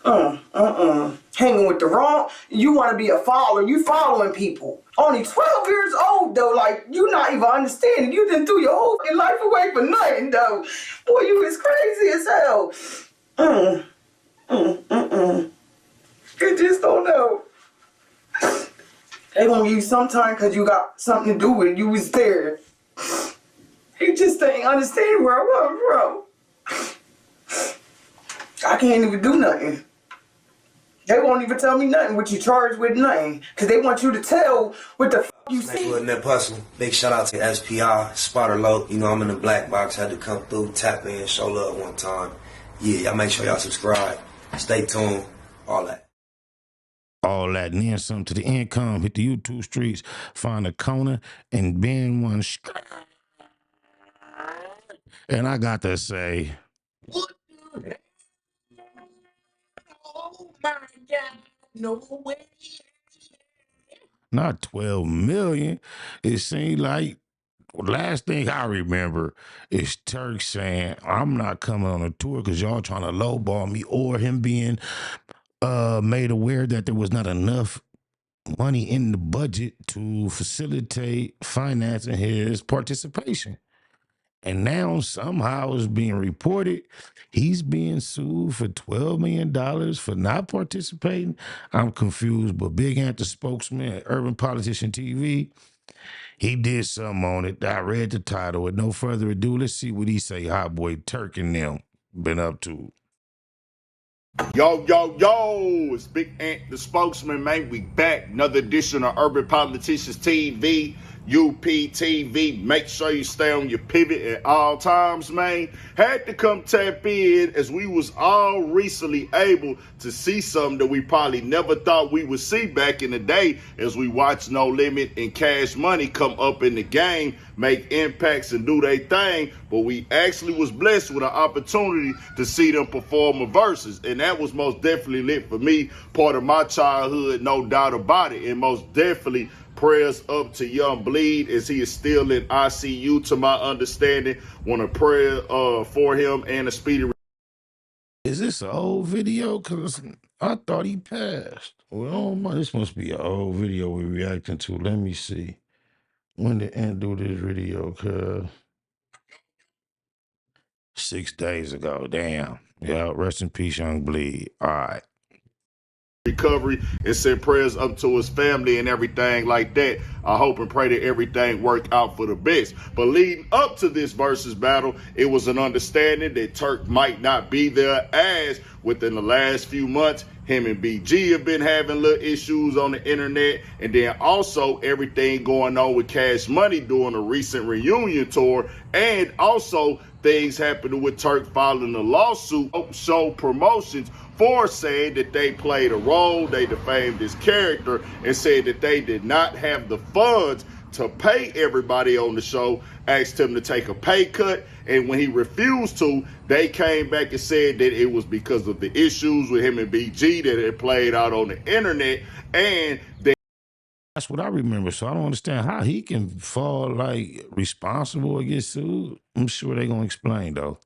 Hanging with the wrong, you want to be a follower, you following people. Only 12 years old though, like you not even understanding. You done threw your whole fucking life away for nothing though. Boy, you is crazy as hell. You just don't know. They gonna give you some time because you got something to do with it. You was there. You just ain't understanding where I was from. I can't even do nothing. They won't even tell me nothing what you charged with, nothing. Because they want you to tell what the you see. That hustle. Big shout out to SPI, Spotter Low. You know, I'm in the black box. Had to come through, tap in, show love one time. Yeah, y'all make sure y'all subscribe. Stay tuned. All that. All that and then some to the income. Hit the YouTube streets, find a corner, and bend one. And I got to say, what the heck? Oh my God, no way. Not 12 million. It seemed like last thing I remember is Turk saying, I'm not coming on a tour because y'all trying to lowball me, or him being made aware that there was not enough money in the budget to facilitate financing his participation. And now somehow it's being reported he's being sued for $12 million for not participating. I'm confused, but Big Ant, the spokesman at Urban Politician TV, he did something on it. I read the title. With no further ado, let's see what he say Hot Boy Turk and them been up to. Yo, it's Big Ant, the spokesman, man. We back. Another edition of Urban Politicians TV, UPTV. Make sure you stay on your pivot at all times, man. Had to come tap in as we was all recently able to see something that we probably never thought we would see back in the day as we watched No Limit and Cash Money come up in the game, make impacts and do their thing. But we actually was blessed with an opportunity to see them perform a versus. And that was most definitely lit for me. Part of my childhood, no doubt about it. And most definitely prayers up to Young Bleed as he is still in ICU to my understanding. Want a prayer for him and a speedy. Is this an old video? Because I thought he passed. Well, this must be an old video we're reacting to. Let me see. When did Ant do this video? Cause 6 days ago. Damn. Yeah, rest in peace, Young Bleed. All right. Recovery and send prayers up to his family and everything like that. I hope and pray that everything work out for the best. But leading up to this versus battle, it was an understanding that Turk might not be there, as within the last few months, him and BG have been having little issues on the internet. And then also everything going on with Cash Money during a recent reunion tour. And also things happening with Turk filing a lawsuit, show promotions, for saying that they played a role, they defamed his character, and said that they did not have the funds to pay everybody on the show, asked him to take a pay cut, and when he refused to, they came back and said that it was because of the issues with him and BG that had played out on the internet, and that's what I remember. So I don't understand how he can fall like responsible or get sued. I'm sure they're gonna explain though.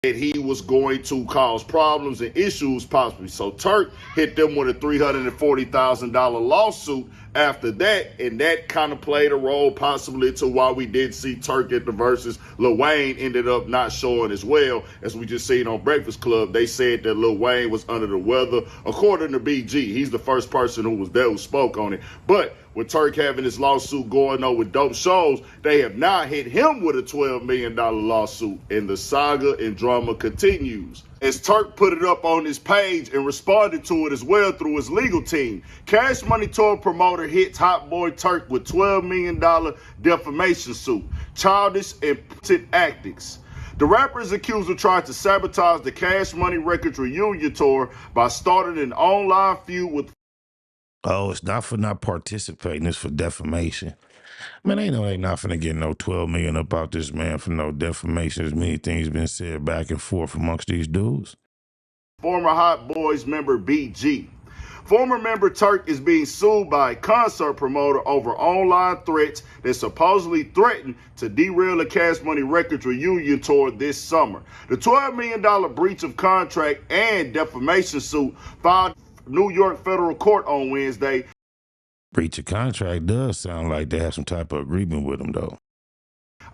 That he was going to cause problems and issues possibly. So Turk hit them with a $340,000 lawsuit after that, and that kind of played a role possibly to why we did see Turk at the versus. Lil Wayne ended up not showing as well, as we just seen on Breakfast Club. They said that Lil Wayne was under the weather. According to BG, he's the first person who was there who spoke on it. But with Turk having this lawsuit going on with Dope Shows, they have now hit him with a $12 million lawsuit, and the saga and drama continues. As Turk put it up on his page and responded to it as well through his legal team, Cash Money tour promoter hits Hot Boy Turk with $12 million defamation suit, childish and antics. The rapper is accused of trying to sabotage the Cash Money Records reunion tour by starting an online feud with. Oh, it's not for not participating, it's for defamation. Man, ain't not finna get no 12 million up out this man for no defamation. As many things been said back and forth amongst these dudes. Former Hot Boys member BG. Former member Turk is being sued by a concert promoter over online threats that supposedly threatened to derail the Cash Money Records reunion tour this summer. The $12 million breach of contract and defamation suit filed in New York federal court on Wednesday. Breach of contract does sound like they have some type of agreement with them, though.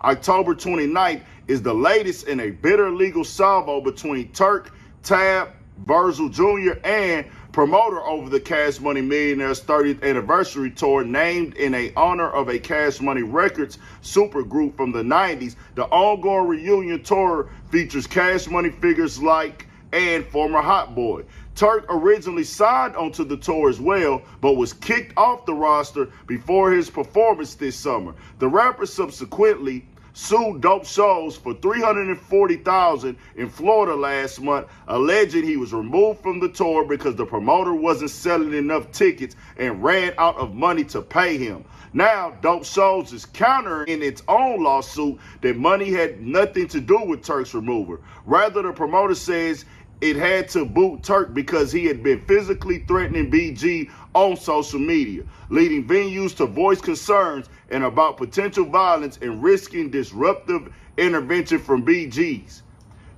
October 29th is the latest in a bitter legal salvo between Turk, Tab, Virgil Jr., and promoter over the Cash Money Millionaires 30th anniversary tour, named in honor of a Cash Money Records supergroup from the 90s. The ongoing reunion tour features Cash Money figures like and former Hot Boy. Turk originally signed onto the tour as well, but was kicked off the roster before his performance this summer. The rapper subsequently sued Dope Shows for $340,000 in Florida last month, alleging he was removed from the tour because the promoter wasn't selling enough tickets and ran out of money to pay him. Now, Dope Shows is countering in its own lawsuit that money had nothing to do with Turk's removal. Rather, the promoter says it had to boot Turk because he had been physically threatening BG on social media, leading venues to voice concerns and about potential violence and risking disruptive intervention from BGs.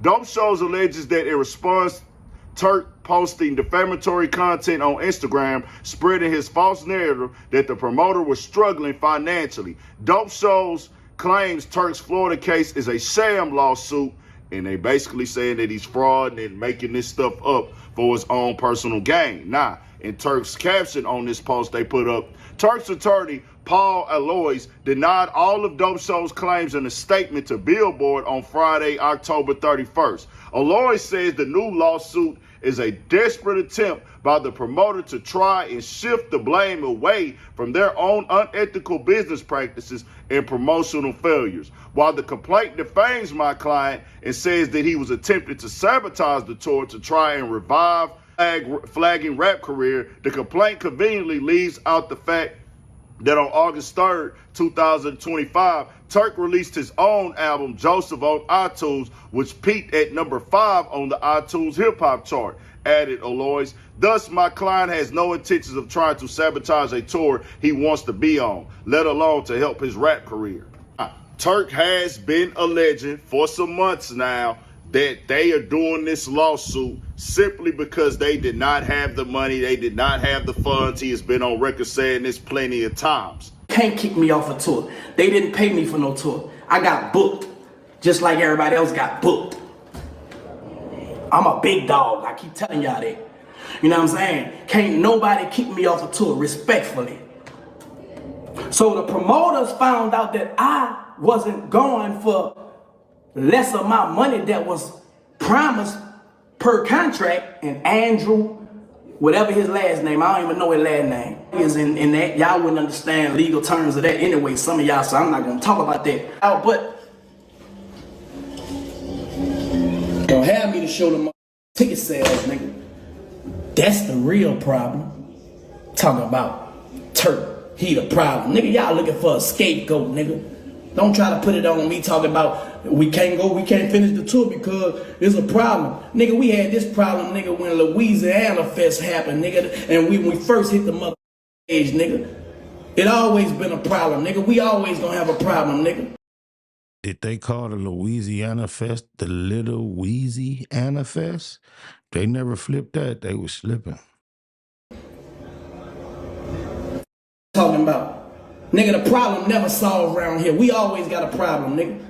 Dope Shows alleges that in response, Turk posting defamatory content on Instagram, spreading his false narrative that the promoter was struggling financially. Dope Shows claims Turk's Florida case is a sham lawsuit, and they basically saying that he's fraud and making this stuff up for his own personal gain. Now, in Turk's caption on this post they put up, Turk's attorney, Paul Alois, denied all of Dope Show's claims in a statement to Billboard on Friday, October 31st. Alois says the new lawsuit is a desperate attempt by the promoter to try and shift the blame away from their own unethical business practices and promotional failures. While the complaint defames my client and says that he was attempting to sabotage the tour to try and revive flagging rap career, the complaint conveniently leaves out the fact that on August 3rd, 2025, Turk released his own album, Joseph, on iTunes, which peaked at number 5 on the iTunes hip-hop chart, added Alois. Thus, my client has no intentions of trying to sabotage a tour he wants to be on, let alone to help his rap career. Turk has been alleging for some months now that they are doing this lawsuit simply because they did not have the money, they did not have the funds. He has been on record saying this plenty of times. Can't kick me off a tour. They didn't pay me for no tour. I got booked, just like everybody else got booked. I'm a big dog. I keep telling y'all that. You know what I'm saying? Can't nobody kick me off a tour, respectfully. So the promoters found out that I wasn't going for less of my money that was promised per contract, and Andrew, whatever his last name, I don't even know his last name, is in that. Y'all wouldn't understand legal terms of that anyway, some of y'all, so I'm not gonna talk about that. But don't have me to show them ticket sales, nigga. That's the real problem. Talking about Turk, he the problem. Nigga, y'all looking for a scapegoat, nigga. Don't try to put it on me talking about we can't finish the tour because it's a problem. Nigga, we had this problem, nigga, when Louisiana Fest happened, nigga, and when we first hit the mother stage, nigga. It always been a problem, nigga. We always gonna have a problem, nigga. Did they call the Louisiana Fest the Little Louisiana Fest? They never flipped that. They was slipping. Talking about. Nigga, the problem never solved around here. We always got a problem, nigga.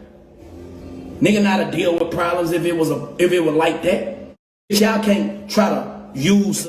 Nigga not to deal with problems if it was like that. Y'all can't try to use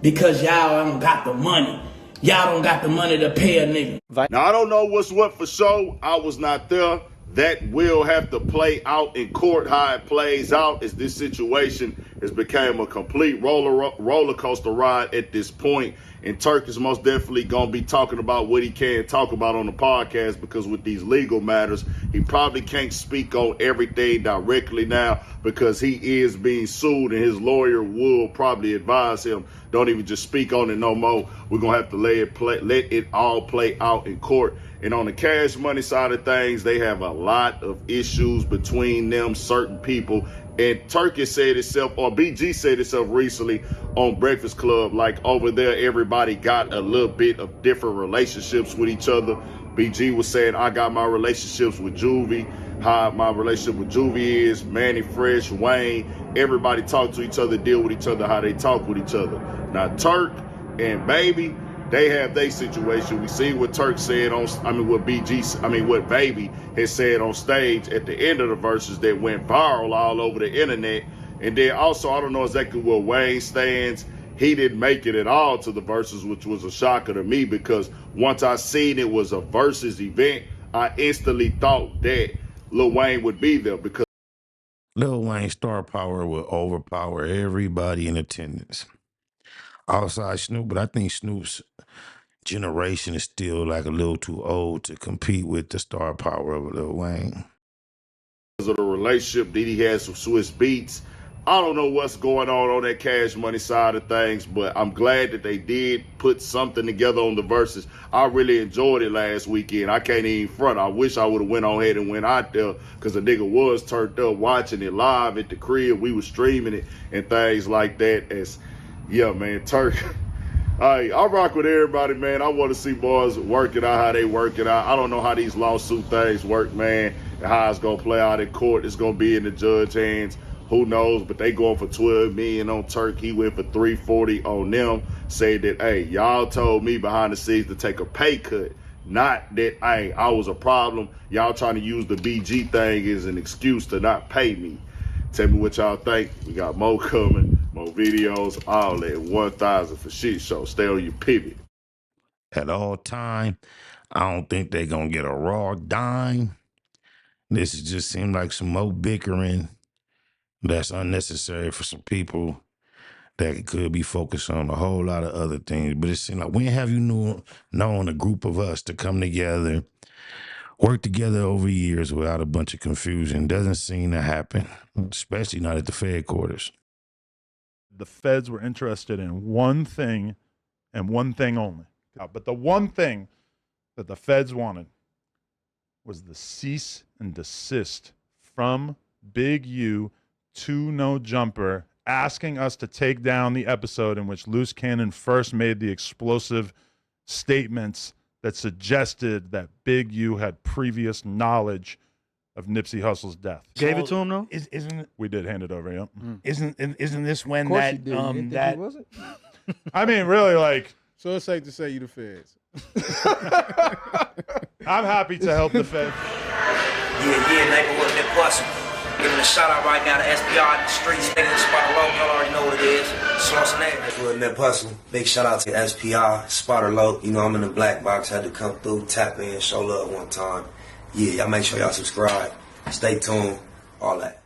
because y'all don't got the money. Y'all don't got the money to pay a nigga. Now, I don't know what's what for sure. I was not there. That will have to play out in court how it plays out, as this situation has become a complete roller coaster ride at this point. And Turk is most definitely going to be talking about what he can talk about on the podcast, because with these legal matters, he probably can't speak on everything directly now because he is being sued, and his lawyer will probably advise him, don't even just speak on it no more. We're going to have to let it all play out in court. And on the Cash Money side of things, they have a lot of issues between them, certain people. And Turk has said itself, or BG said itself recently on Breakfast Club, like over there, everybody got a little bit of different relationships with each other. BG was saying, I got my relationships with Juvie, how my relationship with Juvie is, Manny Fresh, Wayne, everybody talk to each other, deal with each other, how they talk with each other. Now, Turk and Baby, they have their situation. We see what Turk said on, what Baby has said on stage at the end of the verses that went viral all over the internet. And then also, I don't know exactly where Wayne stands. He didn't make it at all to the verses, which was a shocker to me, because once I seen it was a versus event, I instantly thought that Lil Wayne would be there, because Lil Wayne's star power will overpower everybody in attendance. Outside Snoop, but I think Snoop's generation is still like a little too old to compete with the star power of Lil Wayne. of the relationship that he has with Swiss Beats. I don't know what's going on that Cash Money side of things, but I'm glad that they did put something together on the verses. I really enjoyed it last weekend. I can't even front. I wish I would have went on ahead and went out there, because the nigga was turned up watching it live at the crib. We were streaming it and things like that. Yeah, man, Turk. I rock with everybody, man. I want to see boys work it out, how they work it out. I don't know how these lawsuit things work, man, and how it's going to play out in court. It's going to be in the judge's hands. Who knows? But they going for $12 million on Turk. He went for $340 on them. Say that, hey, y'all told me behind the scenes to take a pay cut. Not that, hey, I was a problem. Y'all trying to use the BG thing as an excuse to not pay me. Tell me what y'all think. We got more coming, more videos, all that. 1,000 for shit show. Stay on your pivot. At all time, I don't think they're going to get a raw dime. This just seemed like some more bickering that's unnecessary for some people that could be focused on a whole lot of other things. But it seemed like, when have you known a group of us to come together, work together over years without a bunch of confusion? Doesn't seem to happen, especially not at the Fed quarters. The feds were interested in one thing and one thing only. But the one thing that the feds wanted was the cease and desist from Big U to No Jumper, asking us to take down the episode in which Loose Cannon first made the explosive statements that suggested that Big U had previous knowledge of Nipsey Hussle's death. Gave it to him though? Isn't we did hand it over? Yep. Isn't this when Of course that you did. You didn't think he wasn't? I mean, really, like, So it's safe to say you the feds. I'm happy to help the feds. Yeah, neighborhood that bustin'. Giving a shout out right now to SPR in the streets, niggas, Spotter Low, y'all already know what it is. Sauce and that. Neighborhood that bustin'. Big shout out to SPR, Spotter Low. You know I'm in the black box, had to come through, tap in, show love one time. Yeah, y'all make sure y'all subscribe. Stay tuned, all that.